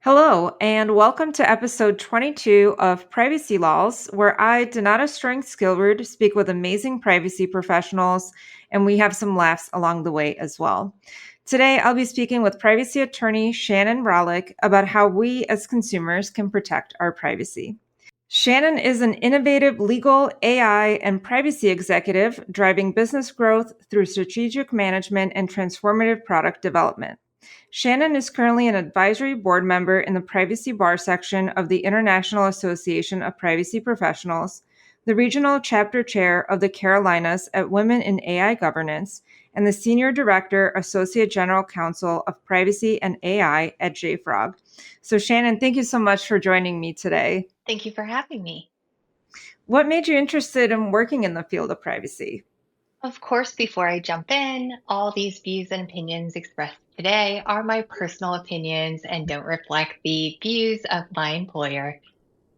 Hello, and welcome to episode 22 of Privacy Laws, where I, Donata Strength Skillward, speak with amazing privacy professionals, and we have some laughs along the way as well. Today, I'll be speaking with privacy attorney Shannon Ralich about how we as consumers can protect our privacy. Shannon is an innovative legal, AI, and privacy executive driving business growth through strategic management and transformative product development. Shannon is currently an advisory board member in the privacy bar section of the International Association of Privacy Professionals, the regional chapter chair of the Carolinas at Women in AI Governance, and the senior director, associate general counsel of privacy and AI at JFrog. So, Shannon, thank you so much for joining me today. Thank you for having me. What made you interested in working in the field of privacy? Of course, before I jump in, all these views and opinions expressed today are my personal opinions and don't reflect the views of my employer.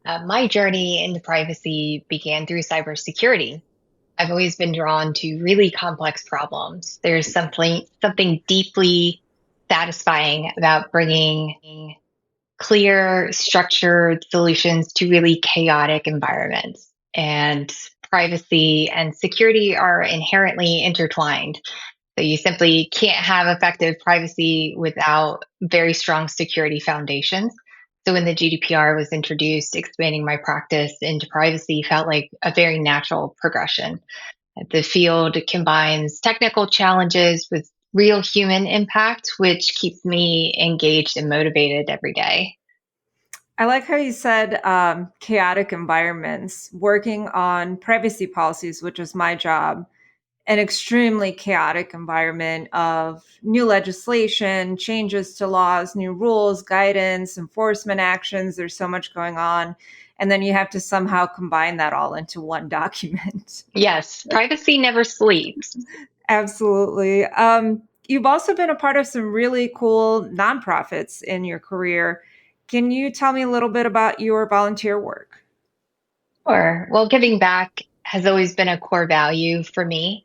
My journey into privacy began through cybersecurity. I've always been drawn to really complex problems. There's something deeply satisfying about bringing clear, structured solutions to really chaotic environments. And privacy and security are inherently intertwined. So you simply can't have effective privacy without very strong security foundations. So when the GDPR was introduced, expanding my practice into privacy felt like a very natural progression. The field combines technical challenges with real human impact, which keeps me engaged and motivated every day. I like how you said chaotic environments, working on privacy policies, which is my job, an extremely chaotic environment of new legislation, changes to laws, new rules, guidance, enforcement actions. There's so much going on. And then you have to somehow combine that all into one document. Yes, privacy never sleeps. Absolutely. You've also been a part of some really cool nonprofits in your career. Can you tell me a little bit about your volunteer work? Sure. Well, giving back has always been a core value for me.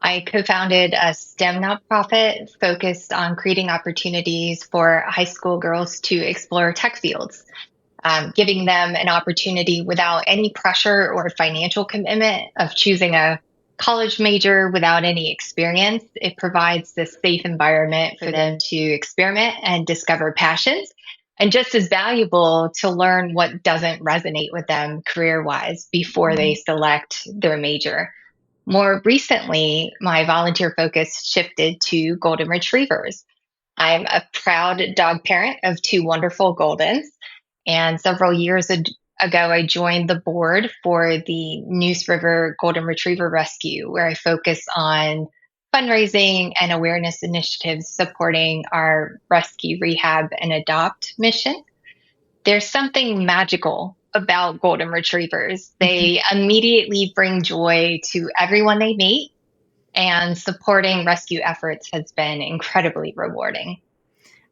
I co founded a STEM nonprofit focused on creating opportunities for high school girls to explore tech fields, giving them an opportunity without any pressure or financial commitment of choosing a college major without any experience. It provides this safe environment for them to experiment and discover passions, and just as valuable to learn what doesn't resonate with them career wise before they select their major. More recently, my volunteer focus shifted to golden retrievers. I'm a proud dog parent of two wonderful Goldens. And several years ago, I joined the board for the Neuse River Golden Retriever Rescue, where I focus on fundraising and awareness initiatives supporting our rescue, rehab, and adopt mission. There's something magical about golden retrievers. They immediately bring joy to everyone they meet, and supporting rescue efforts has been incredibly rewarding.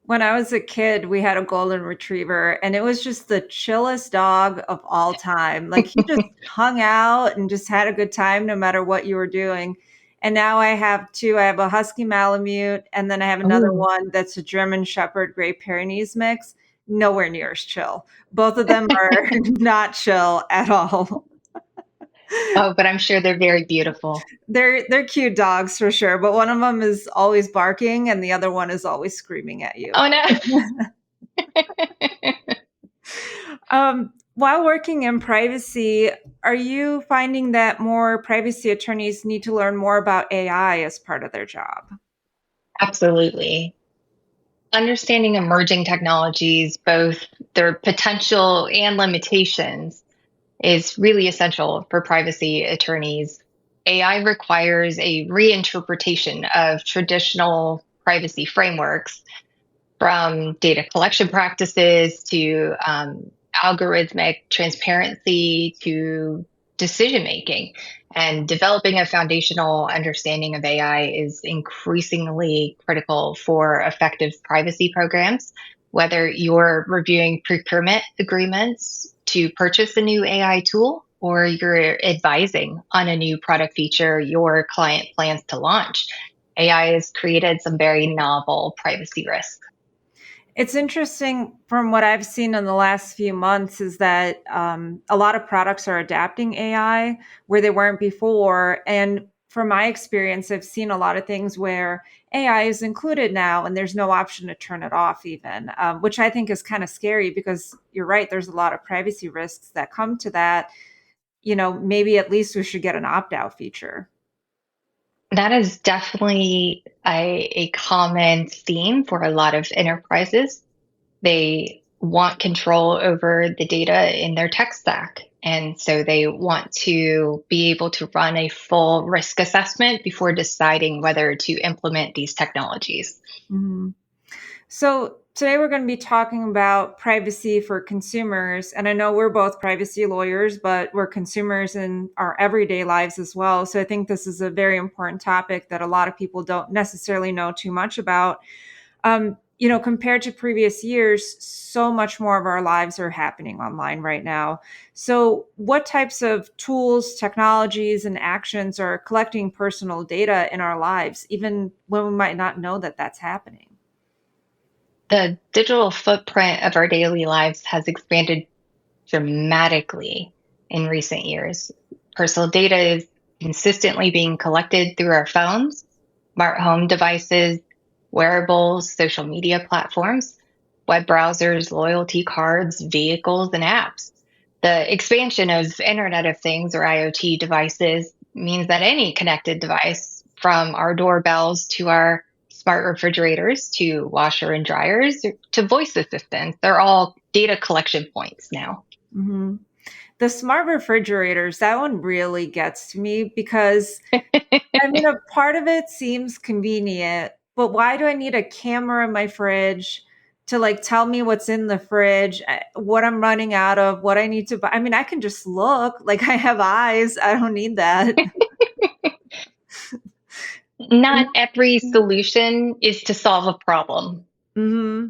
When I was a kid, we had a golden retriever, and it was just the chillest dog of all time. Like, he just hung out and just had a good time no matter what you were doing. And now I have two. I have a husky malamute, and then I have another Oh, one that's a German Shepherd Great Pyrenees mix. Nowhere near as chill. Both of them are not chill at all. oh, but I'm sure they're very beautiful. They're cute dogs for sure, but one of them is always barking, and the other one is always screaming at you. Oh no. While working in privacy, are you finding that more privacy attorneys need to learn more about AI as part of their job? Absolutely. Understanding emerging technologies, both their potential and limitations, is really essential for privacy attorneys. AI requires a reinterpretation of traditional privacy frameworks, from data collection practices to algorithmic transparency to decision making. And developing a foundational understanding of AI is increasingly critical for effective privacy programs. Whether you're reviewing procurement agreements to purchase a new AI tool, or you're advising on a new product feature your client plans to launch, AI has created some very novel privacy risks. It's interesting from what I've seen in the last few months is that a lot of products are adapting AI where they weren't before. And from my experience, I've seen a lot of things where AI is included now and there's no option to turn it off, even, which I think is kind of scary because you're right, there's a lot of privacy risks that come to that. Maybe at least we should get an opt out feature. That is definitely a common theme for a lot of enterprises. They want control over the data in their tech stack. And so they want to be able to run a full risk assessment before deciding whether to implement these technologies. Mhm. So today we're going to be talking about privacy for consumers. And I know we're both privacy lawyers, but we're consumers in our everyday lives as well. So I think this is a very important topic that a lot of people don't necessarily know too much about. Compared to previous years, so much more of our lives are happening online right now. So, what types of tools, technologies, and actions are collecting personal data in our lives, even when we might not know that that's happening? The digital footprint of our daily lives has expanded dramatically in recent years. Personal data is consistently being collected through our phones, smart home devices, wearables, social media platforms, web browsers, loyalty cards, vehicles, and apps. The expansion of Internet of Things or IoT devices means that any connected device, from our doorbells to our smart refrigerators to washer and dryers to voice assistants, they're all data collection points now. Mhm. The smart refrigerators, that one really gets to me because I mean, a part of it seems convenient, but why do I need a camera in my fridge to like tell me what's in the fridge, what I'm running out of, what I need to buy? I mean, I can just look, like I have eyes. I don't need that. Not every solution is to solve a problem. Hmm.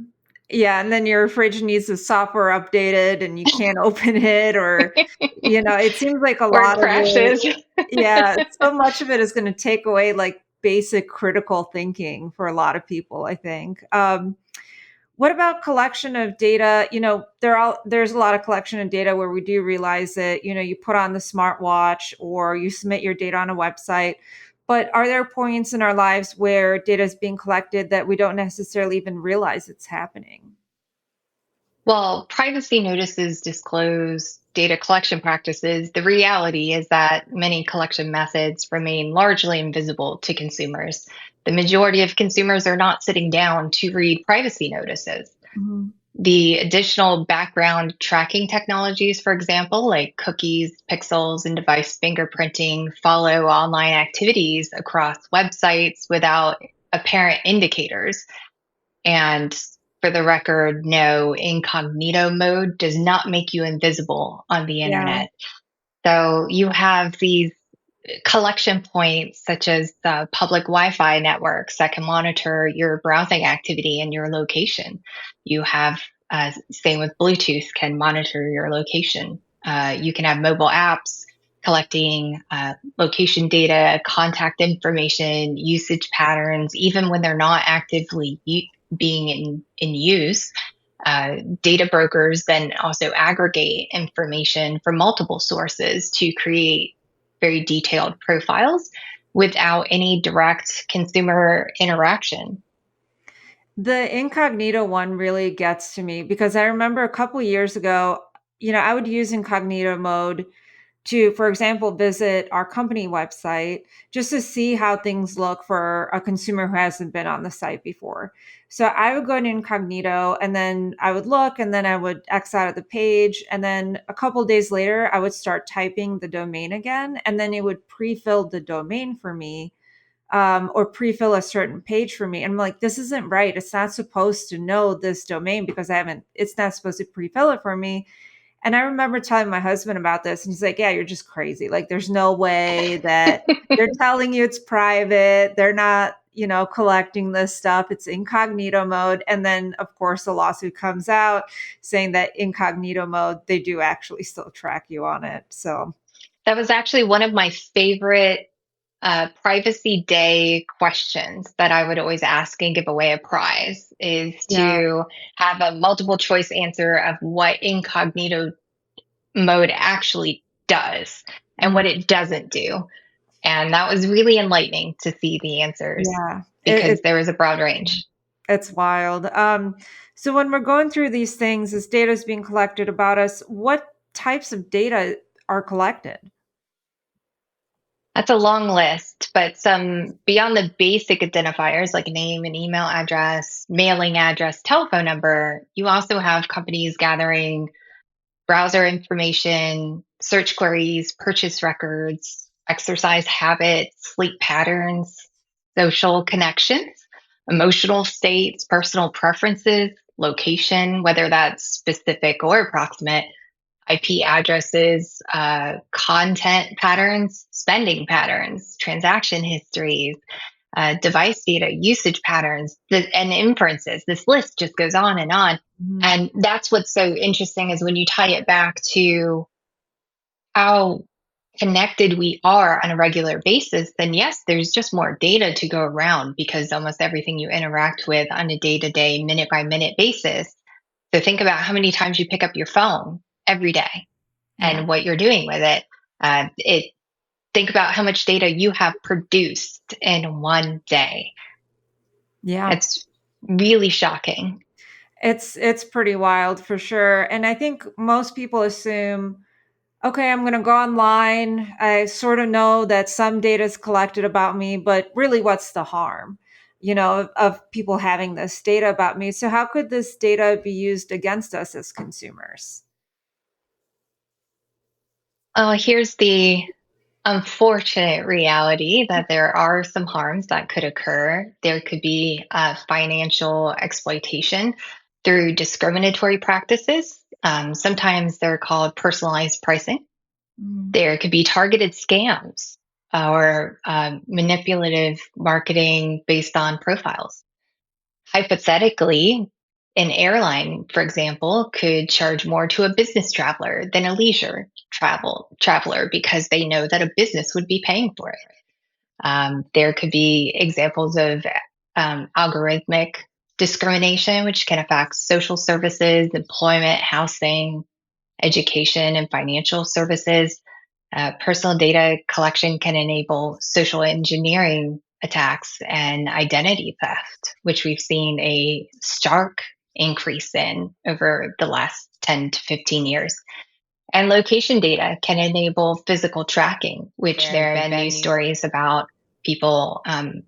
Yeah, and then your fridge needs the software updated and you can't open it, or it seems like a Or it lot of it. crashes. Yeah, so much of it is going to take away like basic critical thinking for a lot of people, I think. What about collection of data? There's a lot of collection of data where we do realize that, you put on the smartwatch or you submit your data on a website. But are there points in our lives where data is being collected that we don't necessarily even realize it's happening? Well, privacy notices disclose data collection practices. The reality is that many collection methods remain largely invisible to consumers. The majority of consumers are not sitting down to read privacy notices. Mhm. The additional background tracking technologies, for example, like cookies, pixels, and device fingerprinting, follow online activities across websites without apparent indicators. And for the record, no, incognito mode does not make you invisible on the Yeah. internet. So you have these collection points, such as public Wi Fi networks that can monitor your browsing activity and your location. You have, same with Bluetooth, can monitor your location. You can have mobile apps collecting location data, contact information, usage patterns, even when they're not actively being in use. Data brokers then also aggregate information from multiple sources to create very detailed profiles without any direct consumer interaction. The incognito one really gets to me because I remember a couple years ago, I would use incognito mode to, for example, visit our company website just to see how things look for a consumer who hasn't been on the site before. So I would go to incognito and then I would look and then I would X out of the page. And then a couple days later, I would start typing the domain again. And then it would pre fill the domain for me, or pre-fill a certain page for me. And I'm like, this isn't right. It's not supposed to know this domain because it's not supposed to pre-fill it for me. And I remember telling my husband about this, and he's like, yeah, you're just crazy. Like, there's no way that they're telling you it's private. They're not, collecting this stuff. It's incognito mode. And then, of course, a lawsuit comes out saying that incognito mode, they do actually still track you on it. So, That was actually one of my favorite privacy day questions that I would always ask and give away a prize is Yeah. to have a multiple choice answer of what incognito mode actually does and Mm, what it doesn't do. And that was really enlightening to see the answers yeah. because there was a broad range. It's wild. So when we're going through these things, as data is being collected about us, what types of data are collected? That's a long list, but some beyond the basic identifiers like name and email address, mailing address, telephone number, you also have companies gathering browser information, search queries, purchase records, exercise habits, sleep patterns, social connections, emotional states, personal preferences, location, whether that's specific or approximate, IP addresses, content patterns, spending patterns, transaction histories, device data, usage patterns, and inferences. This list just goes on and on. Mhm. And that's what's so interesting is when you tie it back to how connected we are on a regular basis, then yes, there's just more data to go around because almost everything you interact with on a day to day, minute by minute basis. So think about how many times you pick up your phone every day Yeah. and what you're doing with it. It think about how much data you have produced in one day. Yeah. It's really shocking. It's pretty wild for sure. And I think most people assume, okay, I'm going to go online. I sort of know that some data is collected about me, but really what's the harm? Of people having this data about me. So how could this data be used against us as consumers? Here's the unfortunate reality that there are some harms that could occur. There could be financial exploitation through discriminatory practices. Sometimes they're called personalized pricing. Mm. There could be targeted scams or manipulative marketing based on profiles. Hypothetically, an airline, for example, could charge more to a business traveler than a leisure traveler because they know that a business would be paying for it. There could be examples of algorithmic discrimination, which can affect social services, employment, housing, education, and financial services. Personal data collection can enable social engineering attacks and identity theft, which we've seen a stark increase in over the last 10 to 15 years. And location data can enable physical tracking, which there have been news stories about people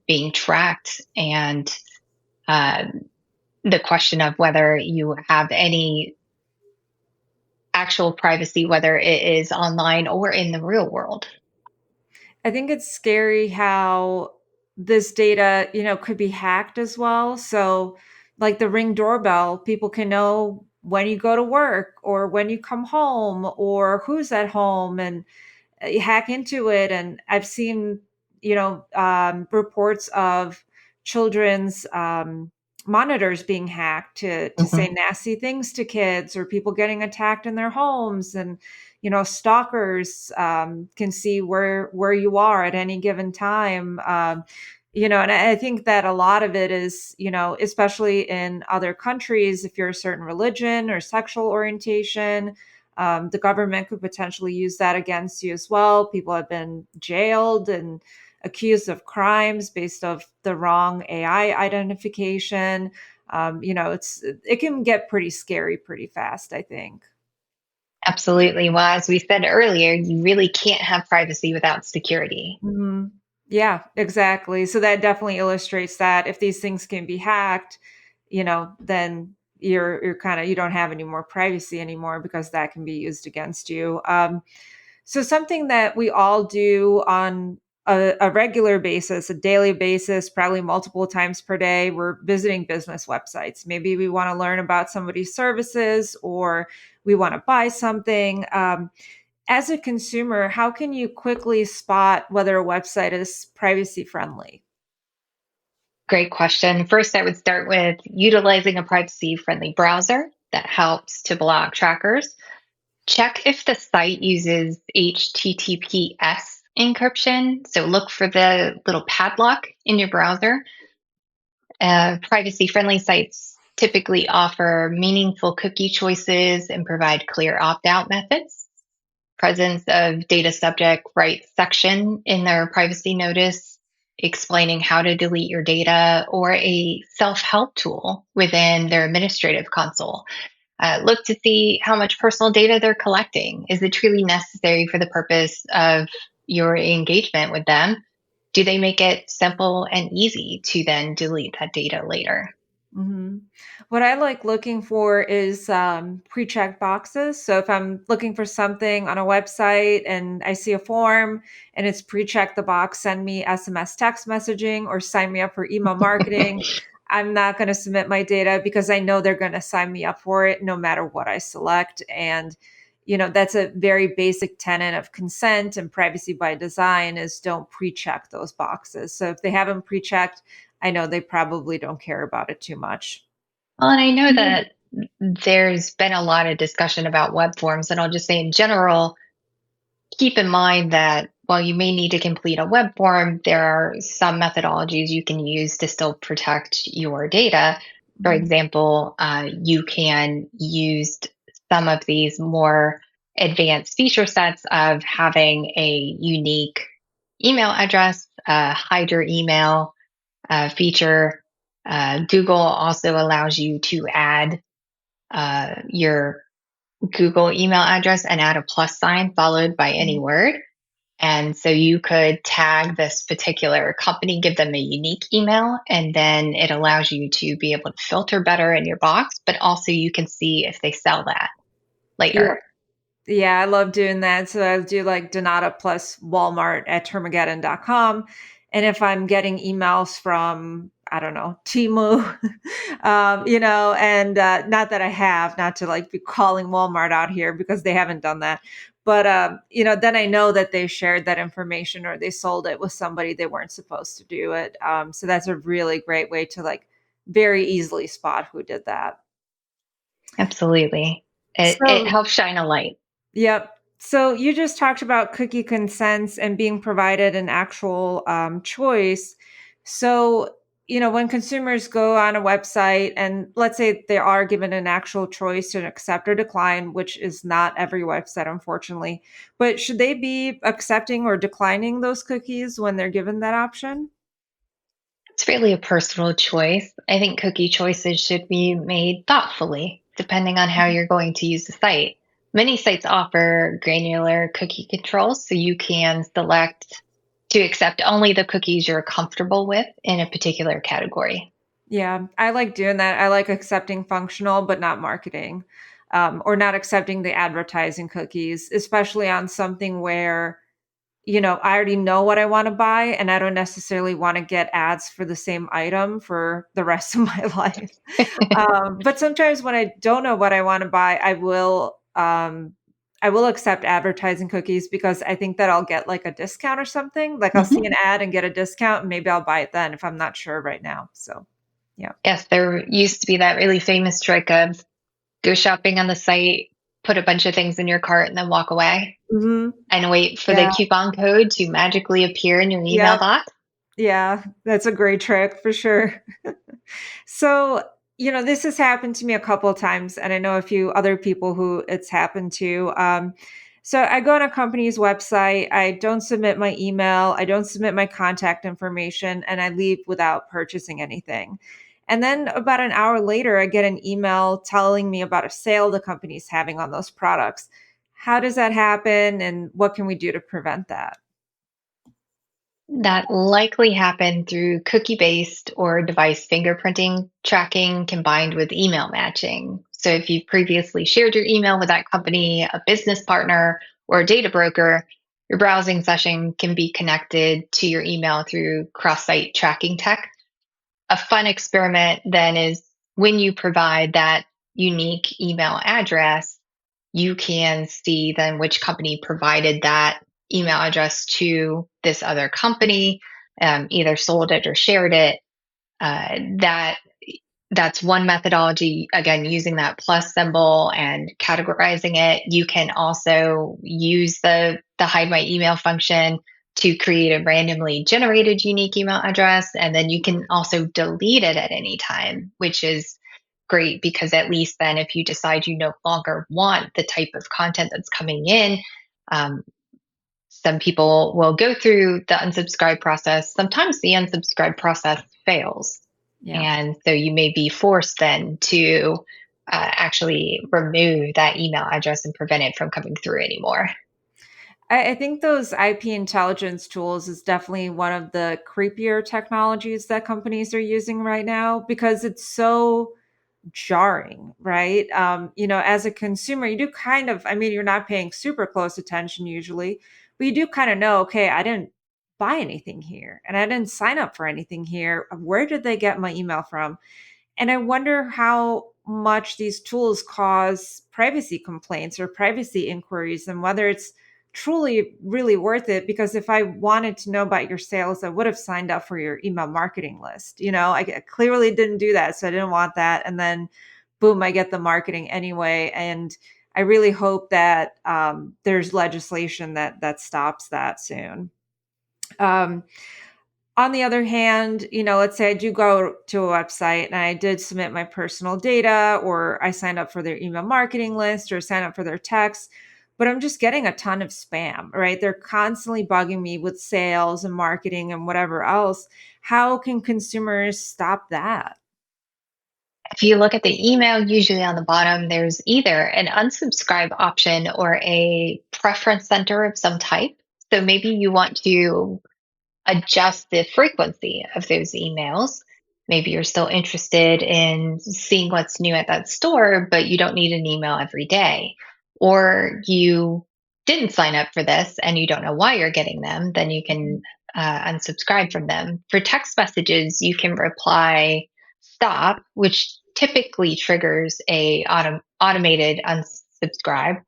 being tracked and uh, the question of whether you have any actual privacy, whether it is online or in the real world. I think it's scary how this data, could be hacked as well. So, like the Ring doorbell, people can know when you go to work or when you come home or who's at home and hack into it. And I've seen, reports of children's monitors being hacked to say Mhm. nasty things to kids or people getting attacked in their homes. And stalkers can see where you are at any given time. And I think that a lot of it is, especially in other countries, if you're a certain religion or sexual orientation, the government could potentially use that against you as well. People have been jailed and accused of crimes based of the wrong AI identification. It can get pretty scary pretty fast, I think. Absolutely. Well, as we said earlier, you really can't have privacy without security. Mhm. Yeah, exactly. So that definitely illustrates that if these things can be hacked, then you're kind of you don't have any more privacy anymore because that can be used against you. So something that we all do on a regular basis, a daily basis, probably multiple times per day, we're visiting business websites. Maybe we want to learn about somebody's services or we want to buy something. As a consumer, how can you quickly spot whether a website is privacy friendly? Great question. First, I would start with utilizing a privacy friendly browser that helps to block trackers. Check if the site uses HTTPS encryption. So look for the little padlock in your browser. Privacy friendly sites typically offer meaningful cookie choices and provide clear opt out methods. Presence of data subject rights section in their privacy notice explaining how to delete your data, or a self help tool within their administrative console. Look to see how much personal data they're collecting. Is it truly necessary for the purpose of your engagement with them? Do they make it simple and easy to then delete that data later? Mhm. What I like looking for is pre-checked boxes. So if I'm looking for something on a website and I see a form and it's pre-checked the box, send me SMS text messaging or sign me up for email marketing, I'm not going to submit my data because I know they're going to sign me up for it no matter what I select. And that's a very basic tenet of consent and privacy by design is don't pre-check those boxes. So if they haven't pre-checked, I know they probably don't care about it too much. Well, and I know that there's been a lot of discussion about web forms, and I'll just say in general, keep in mind that while you may need to complete a web form, there are some methodologies you can use to still protect your data. For Mhm. example, you can use some of these more advanced feature sets of having a unique email address, hide your email feature. Google also allows you to add your Google email address and add a plus sign followed by any Mhm. word. And so you could tag this particular company, give them a unique email, and then it allows you to be able to filter better in your box, but also you can see if they sell that Yeah. later. Yeah, I love doing that. So I do like Donata plus Walmart at Termageddon.com. And if I'm getting emails from, I don't know, Timu, and not that I have, not to like be calling Walmart out here because they haven't done that. But, then I know that they shared that information or they sold it with somebody they weren't supposed to do it. So that's a really great way to like very easily spot who did that. Absolutely. It So, helps shine a light. yep. So you just talked about cookie consents and being provided an actual choice. So, when consumers go on a website and let's say they are given an actual choice to accept or decline, which is not every website, unfortunately, but should they be accepting or declining those cookies when they're given that option? It's really a personal choice. I think cookie choices should be made thoughtfully, depending on how you're going to use the site. Many sites offer granular cookie controls, so you can select to accept only the cookies you're comfortable with in a particular category. Yeah, I like doing that. I like accepting functional, but not marketing, or not accepting the advertising cookies, especially on something where, I already know what I want to buy and I don't necessarily want to get ads for the same item for the rest of my life. But sometimes when I don't know what I want to buy, I will accept advertising cookies because I think that I'll get like a discount or something. Like I'll see an Mhm. ad and get a discount and maybe I'll buy it then if I'm not sure right now. So, yeah. Yes, there used to be that really famous trick of go shopping on the site, put a bunch of things in your cart, and then walk away Mhm. and wait for the Yeah. coupon code to magically appear in your email Yep. box. Yeah. That's a great trick for sure. So, this has happened to me a couple of times, and I know a few other people who it's happened to. So I go on a company's website, I don't submit my email, I don't submit my contact information, and I leave without purchasing anything. And then about an hour later, I get an email telling me about a sale the company's having on those products. How does that happen, and what can we do to prevent that? That likely happened through cookie based or device fingerprinting tracking combined with email matching. So, if you've previously shared your email with that company, a business partner, or a data broker, your browsing session can be connected to your email through cross site tracking tech. A fun experiment then is when you provide that unique email address, you can see then which company provided that email address to this other company, either sold it or shared it. That that's one methodology. Again, using that plus symbol and categorizing it. You can also use the hide my email function to create a randomly generated unique email address. And then you can also delete it at any time, which is great because at least then if you decide you no longer want the type of content that's coming in, um, some people will go through the unsubscribe process. Sometimes the unsubscribe process fails. Yeah. And so you may be forced then to actually remove that email address and prevent it from coming through anymore. I think those IP intelligence tools is definitely one of the creepier technologies that companies are using right now because it's so jarring, right? As a consumer, you do kind of, I mean, you're not paying super close attention usually, but you do kind of know, okay, I didn't buy anything here and I didn't sign up for anything here. Where did they get my email from? And I wonder how much these tools cause privacy complaints or privacy inquiries and whether it's truly really worth it. Because if I wanted to know about your sales, I would have signed up for your email marketing list. I clearly didn't do that. So I didn't want that. And then boom, I get the marketing anyway. And I really hope that there's legislation that stops that soon. Um, on the other hand, let's say I do go to a website and I did submit my personal data, or I signed up for their email marketing list or sign up for their text, but I'm just getting a ton of spam, right? They're constantly bugging me with sales and marketing and whatever else. How can consumers stop that? If you look at the email, usually on the bottom, there's either an unsubscribe option or a preference center of some type. So maybe you want to adjust the frequency of those emails. Maybe you're still interested in seeing what's new at that store, but you don't need an email every day. Or you didn't sign up for this and you don't know why you're getting them, then you can unsubscribe from them. For text messages, you can reply stop, which typically triggers a automated unsubscribe.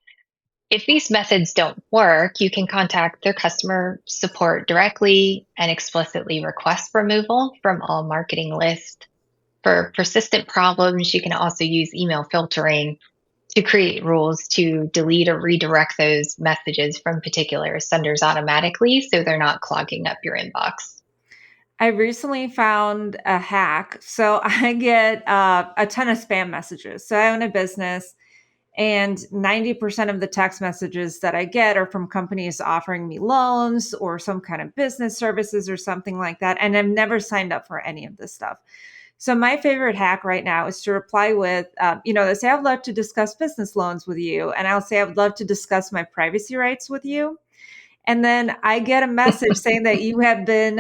If these methods don't work, you can contact their customer support directly and explicitly request removal from all marketing lists. For persistent problems, you can also use email filtering to create rules to delete or redirect those messages from particular senders automatically so they're not clogging up your inbox. I recently found a hack. So I get a ton of spam messages. So I own a business, and 90% of the text messages that I get are from companies offering me loans or some kind of business services or something like that. And I've never signed up for any of this stuff. So my favorite hack right now is to reply with, they say, I'd love to discuss business loans with you. And I'll say, I would love to discuss my privacy rights with you. And then I get a message saying that you have been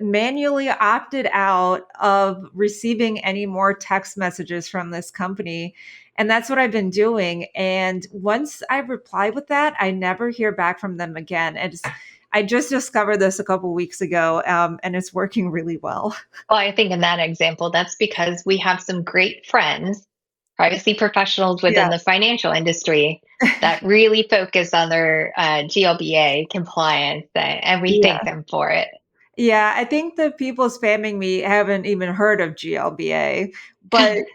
manually opted out of receiving any more text messages from this company. And that's what I've been doing. And once I reply with that, I never hear back from them again. I just discovered this a couple weeks ago, and it's working really well. Well, I think in that example, that's because we have some great friends, privacy professionals within the Yes. financial industry that really focus on their GLBA compliance, and we Yeah. thank them for it. Yeah, I think the people spamming me haven't even heard of GLBA, but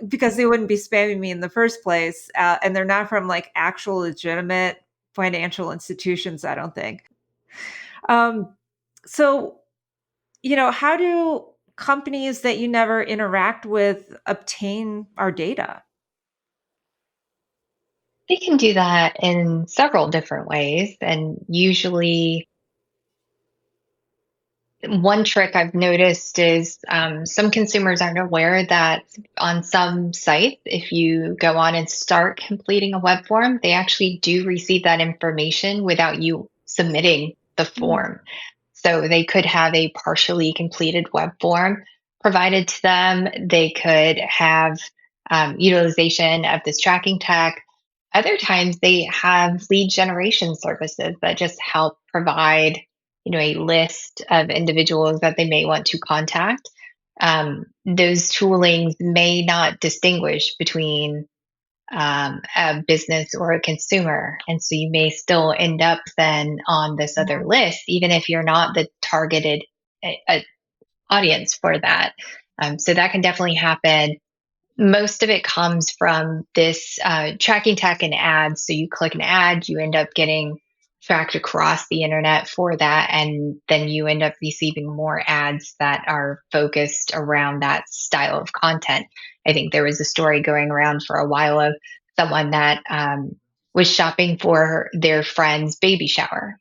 because they wouldn't be spamming me in the first place, and they're not from like actual legitimate financial institutions, I don't think. Um, so, how do companies that you never interact with obtain our data? They can do that in several different ways, and usually one trick I've noticed is some consumers aren't aware that on some sites, if you go on and start completing a web form, they actually do receive that information without you submitting the Mm, form. So they could have a partially completed web form provided to them. They could have utilization of this tracking tech. Other times they have lead generation services that just help provide, a list of individuals that they may want to contact. Those toolings may not distinguish between a business or a consumer. And so you may still end up then on this other yeah. list, even if you're not the targeted audience for that. So that can definitely happen. Most of it comes from this tracking tech and ads. So you click an ad, you end up getting tracked across the internet for that. And then you end up receiving more ads that are focused around that style of content. I think there was a story going around for a while of someone that was shopping for their friend's baby shower,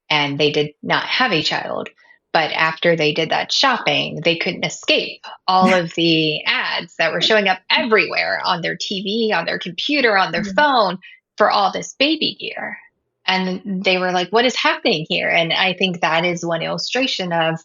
and they did not have a child. But after they did that shopping, they couldn't escape all of the ads that were showing up everywhere on their TV, on their computer, on their Mhm. phone for all this baby gear. And they were like, what is happening here? And I think that is one illustration of,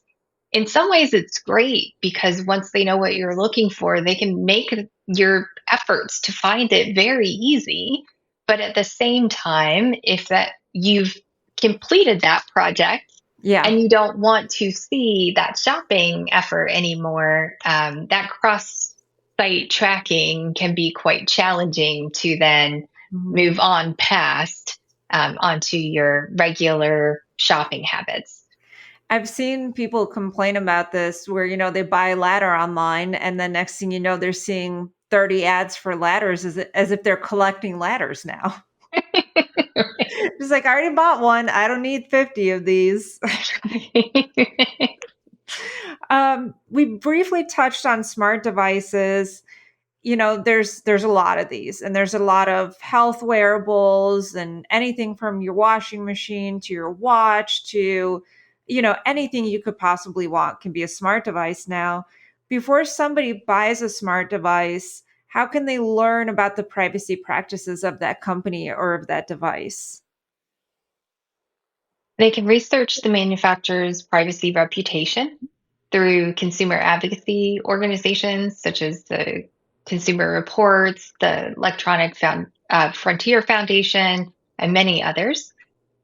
in some ways, it's great because once they know what you're looking for, they can make your efforts to find it very easy. But at the same time, if that you've completed that project Yeah. and you don't want to see that shopping effort anymore, that cross site tracking can be quite challenging to then Mhm. move on past onto your regular shopping habits. I've seen people complain about this where, they buy a ladder online and then next thing you know, they're seeing 30 ads for ladders as if they're collecting ladders now. It's like, I already bought one. I don't need 50 of these. We briefly touched on smart devices. There's a lot of these, and there's a lot of health wearables and anything from your washing machine to your watch to anything you could possibly want can be a smart device now. Before somebody buys a smart device, how can they learn about the privacy practices of that company or of that device? They can research the manufacturer's privacy reputation through consumer advocacy organizations such as the Consumer Reports, the Frontier Foundation, and many others.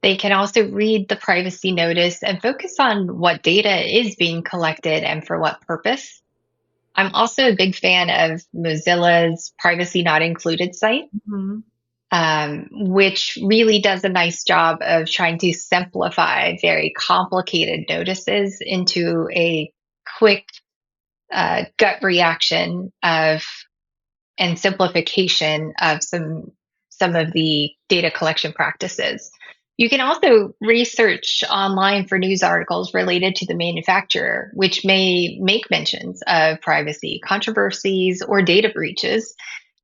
They can also read the privacy notice and focus on what data is being collected and for what purpose. I'm also a big fan of Mozilla's Privacy Not Included site, Mhm. which really does a nice job of trying to simplify very complicated notices into a quick gut reaction of and simplification of some of the data collection practices. You can also research online for news articles related to the manufacturer, which may make mentions of privacy controversies or data breaches.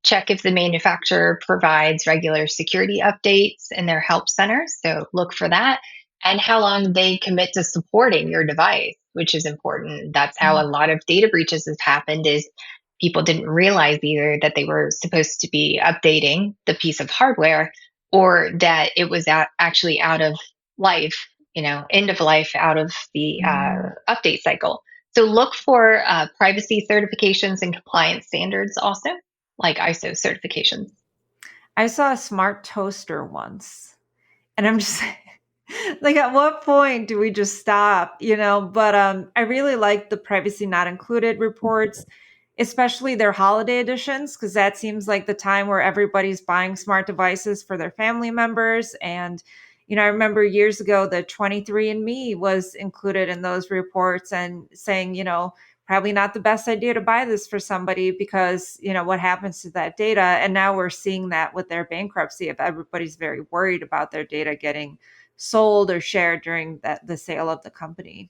Check if the manufacturer provides regular security updates in their help center. So look for that. And how long they commit to supporting your device, which is important. That's how a lot of data breaches have happened, is people didn't realize either that they were supposed to be updating the piece of hardware, or that it was actually out of life, end of life, out of the Mhm. update cycle. So look for privacy certifications and compliance standards also, like ISO certifications. I saw a smart toaster once, and I'm just like, at what point do we just stop? But I really like the privacy not included reports, especially their holiday editions, because that seems like the time where everybody's buying smart devices for their family members. And I remember years ago the 23andMe was included in those reports and saying, probably not the best idea to buy this for somebody because what happens to that data. And now we're seeing that with their bankruptcy, if everybody's very worried about their data getting sold or shared during the sale of the company.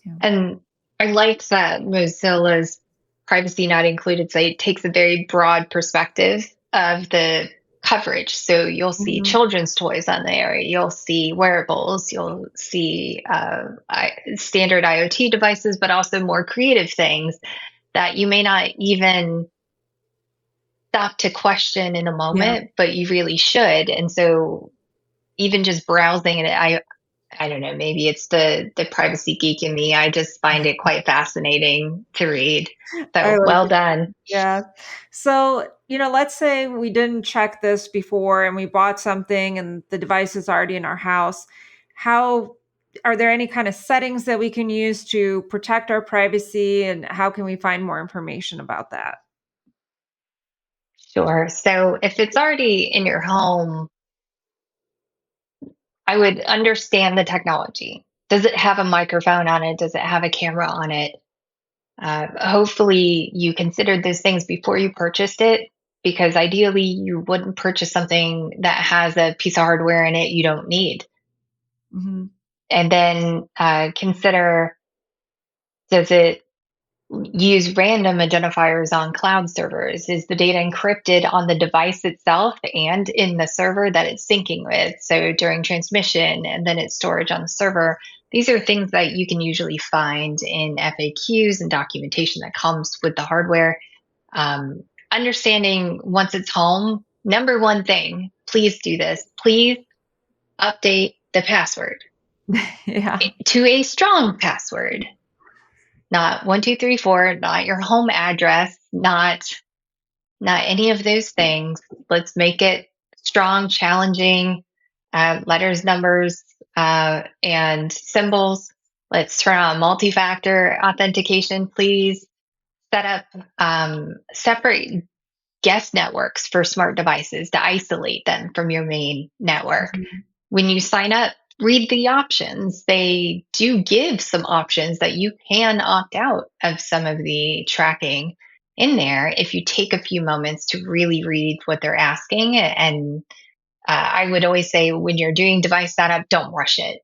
Yeah. And I like that Mozilla's privacy not included site takes a very broad perspective of the coverage. So you'll see Mhm. children's toys on there, you'll see wearables, you'll see standard IoT devices, but also more creative things that you may not even stop to question in a Yeah. moment, but you really should. And so even just browsing it, I don't know, maybe it's the privacy geek in me. I just find it quite fascinating to read. I So like well it. done. Yeah. So, let's say we didn't check this before and we bought something and the device is already in our house. How are there any kind of settings that we can use to protect our privacy, and how can we find more information about that? Sure. So if it's already in your home, I would understand the technology. Does it have a microphone on it? Does it have a camera on it? Hopefully, you considered those things before you purchased it. because ideally you wouldn't purchase something that has a piece of hardware in it you don't need. Mhm. And then consider, does it use random identifiers on cloud servers? Is the data encrypted on the device itself and in the server that it's syncing with? So during transmission and then its storage on the server, these are things that you can usually find in FAQs and documentation that comes with the hardware. Understanding once it's home, number one thing, please do this. Please update the password Yeah. to a strong password, not 1234, not your home address, not any of those things. Let's make it strong, challenging, letters, numbers, and symbols. Let's turn on multi-factor authentication. Please set up separate guest networks for smart devices to isolate them from your main network. Mhm. When you sign up, read the options. They do give some options that you can opt out of some of the tracking in there if you take a few moments to really read what they're asking. And I would always say when you're doing device setup, don't rush it.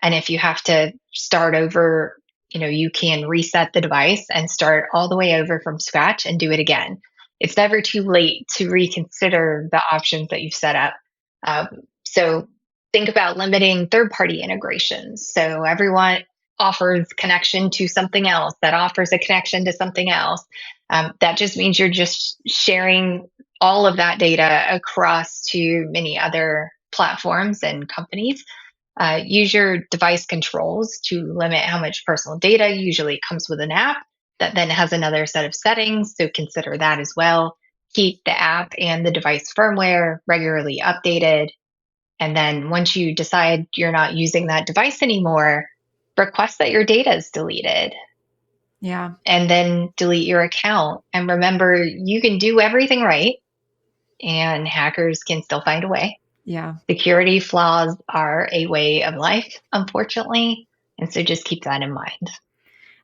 And if you have to start over, you can reset the device and start all the way over from scratch and do it again. It's never too late to reconsider the options that you've set up. Um, so think about limiting third party integrations. So everyone offers connection to something else that offers a connection to something else. That just means you're just sharing all of that data across to many other platforms and companies. Use your device controls to limit how much personal data. Usually it comes with an app that then has another set of settings. So consider that as well. Keep the app and the device firmware regularly updated. And then once you decide you're not using that device anymore, request that your data is deleted Yeah. and then delete your account. And remember, you can do everything right and hackers can still find a way. Yeah. Security flaws are a way of life, unfortunately. And so just keep that in mind.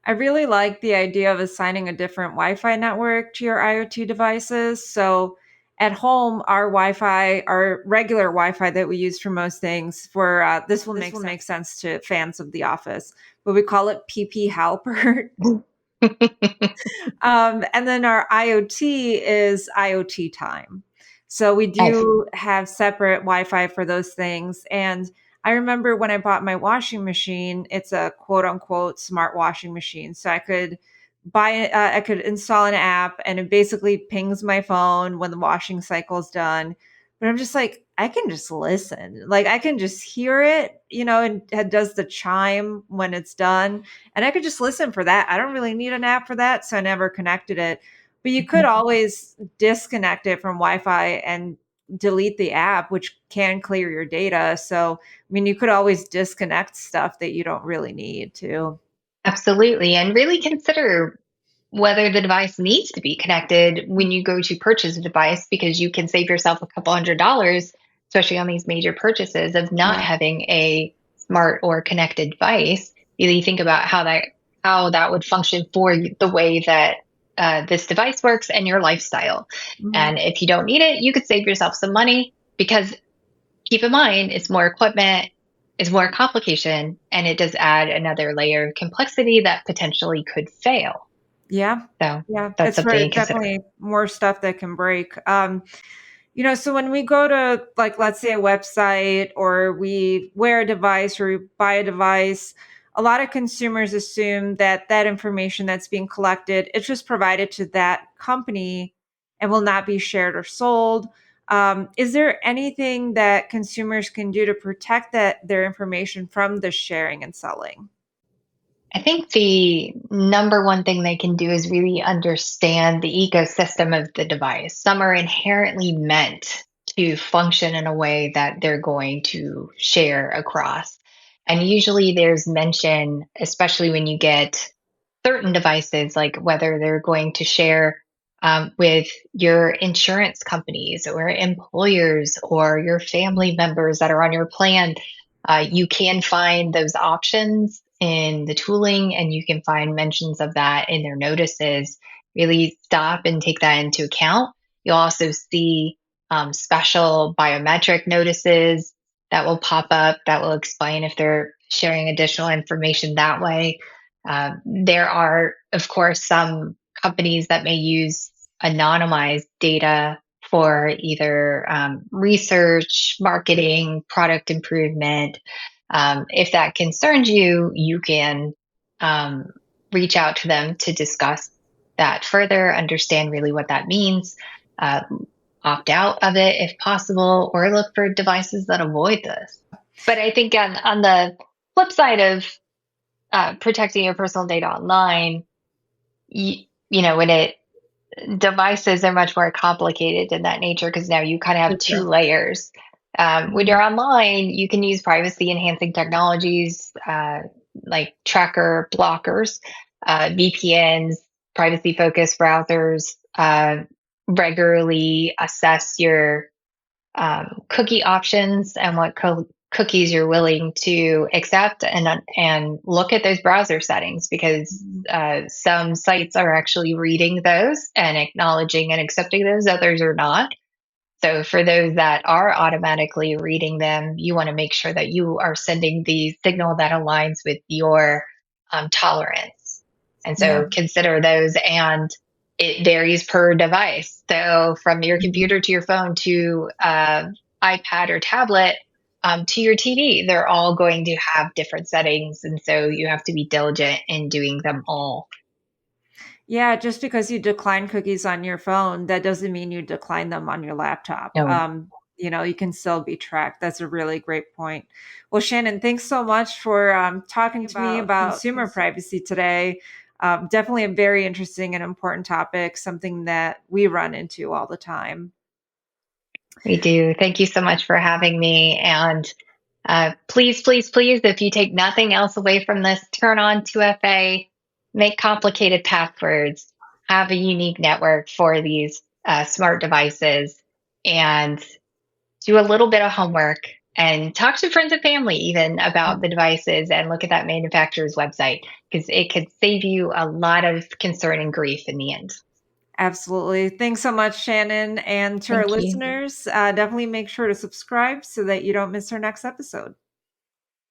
I really like the idea of assigning a different Wi-Fi network to your IoT devices. So at home, our Wi-Fi, our regular Wi-Fi that we use for most things, for this will make sense to fans of The Office, but we call it PP Halpert. And then our IoT is IoT time. So we Nice. do have separate Wi-Fi for those things. And I remember when I bought my washing machine, it's a quote unquote smart washing machine. So I could install an app and it basically pings my phone when the washing cycle's done. But I'm just like, I can just listen. Like I can just hear it, and it does the chime when it's done. And I could just listen for that. I don't really need an app for that. So I never connected it. But you could always disconnect it from Wi Fi and delete the app, which can clear your data. So, I mean, you could always disconnect stuff that you don't really need to. Absolutely. And really consider whether the device needs to be connected when you go to purchase a device, because you can save yourself a couple $100s, especially on these major purchases, of not Yeah. having a smart or connected device. Really think about how that would function for the way that this device works and your lifestyle. Mhm. And if you don't need it, you could save yourself some money, because keep in mind it's more equipment, it's more complication, and it does add another layer of complexity that potentially could fail. Yeah. So Yeah. that's It's something for to consider. definitely more stuff that can break. So when we go to, like, let's say a website, or we wear a device or we buy a device, a lot of consumers assume that that information that's being collected, it's just provided to that company and will not be shared or sold. Is there anything that consumers can do to protect their information from the sharing and selling? I think the number one thing they can do is really understand the ecosystem of the device. Some are inherently meant to function in a way that they're going to share across. And usually there's mention, especially when you get certain devices, like whether they're going to share with your insurance companies or employers or your family members that are on your plan. You can find those options in the tooling, and you can find mentions of that in their notices. Really stop and take that into account. You'll also see special biometric notices that will pop up that will explain if they're sharing additional information that way. There are, of course, some companies that may use anonymized data for either research, marketing, product improvement. If that concerns you, you can um, reach out to them to discuss that further, understand really what that means, uh, opt out of it if possible, or look for devices that avoid this. But I think on the flip side of protecting your personal data online, you know, when it devices are much more complicated in that nature because now you kind of For have two sure. layers. When Mhm. you're online, you can use privacy enhancing technologies like tracker blockers, VPNs, privacy focused browsers, regularly assess your cookie options and what cookies you're willing to accept, and look at those browser settings because Mhm. some sites are actually reading those and acknowledging and accepting those, others are not. So for those that are automatically reading them, you want to make sure that you are sending the signal that aligns with your tolerance. And Yeah. so consider those, and it varies per device. So from your Mhm. computer to your phone to iPad or tablet to your TV, they're all going to have different settings. And so you have to be diligent in doing them all. Yeah, just because you decline cookies on your phone, that doesn't mean you decline them on your laptop. No, You can still be tracked. That's a really great point. Well, Shannon, thanks so much for talking to me about consumer privacy today. Definitely a very interesting and important topic, something that we run into all the time. we do. Thank you so much for having me. And please, please, please, if you take nothing else away from this, turn on 2FA, make complicated passwords, have a unique network for these smart devices, and do a little bit of homework and talk to friends and family even about the devices and look at that manufacturer's website because it could save you a lot of concern and grief in the end. Absolutely. Thanks so much, Shannon. And to our Thank you. listeners, definitely make sure to subscribe so that you don't miss our next episode.